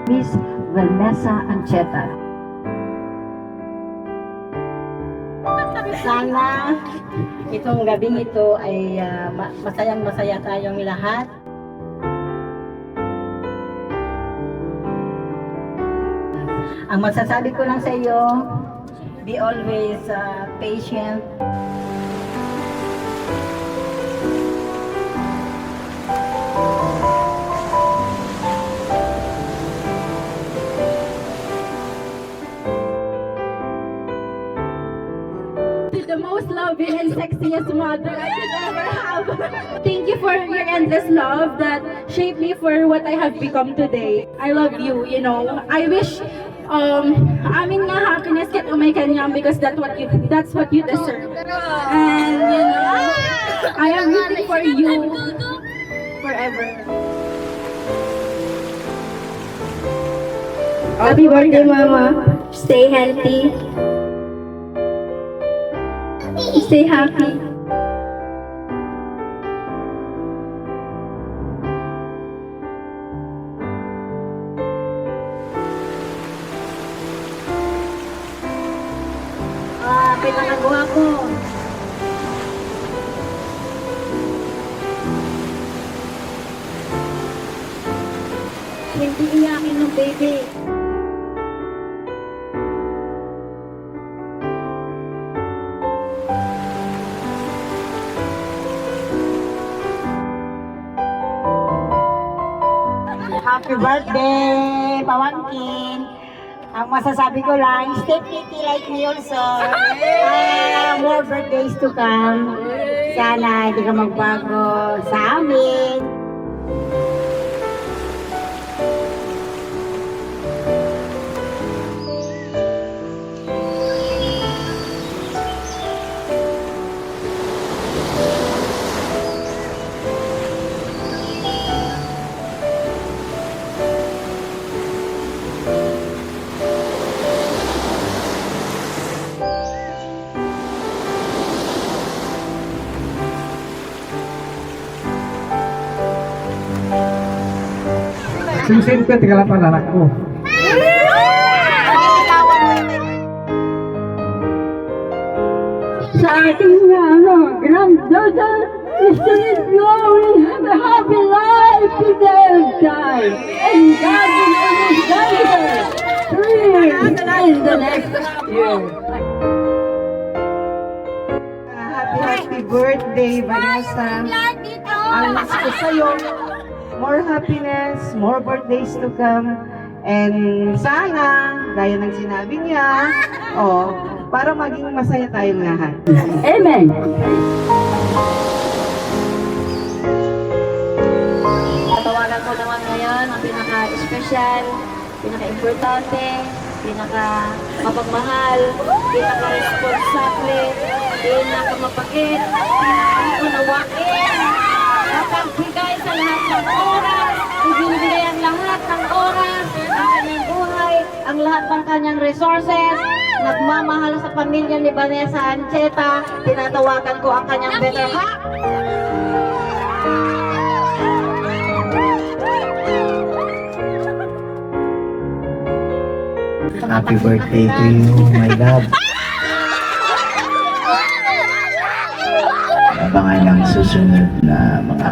Miss Vanessa Ancheta. Sana itong gabing ito ay masayang-masaya tayong lahat. Ang masasabi ko lang sa iyo, be always patient. The most loving and sexiest mother I could ever have. Thank you for your endless love that shaped me for what I have become today. I love you, you know. I wish amin nga happiness ket umay kanyang because that's what you deserve. And you know, I am rooting for you forever. Happy birthday, Mama. Stay healthy. Stay happy. Pinakagawa ko. Hindi iyakin ng baby. Happy birthday, Pawangkin! Ang masasabi ko lang, stay pretty like me also. More birthdays to come. Sana hindi ka magbago sa amin. Sing-sing ka, tingala pa anak ko. Sa ating granddaughter, still growing, have a happy life to their time. And God will always guide her through in the next year. Happy birthday, Vanessa. Ang wish ko sa'yo, more happiness, more birthdays to come. And sana, gaya ng sinabi niya, para maging masaya tayong lahat. Amen. Tatawagan ko naman ngayon ang pinaka-special, pinaka-importante, pinaka-mapagmahal, pinaka-responsable, pinaka-mapakit, pinaka-unawain, nakagbigay sa lahat ng oras, ibinibigay ang lahat ng oras, ang kanyang buhay, ang lahat ng kanyang resources, nagmamahal sa pamilya ni Vanessa Ancheta, tinatawagan ko ang kanyang better half. Happy birthday to you, my love. Abangan ang susunod na mga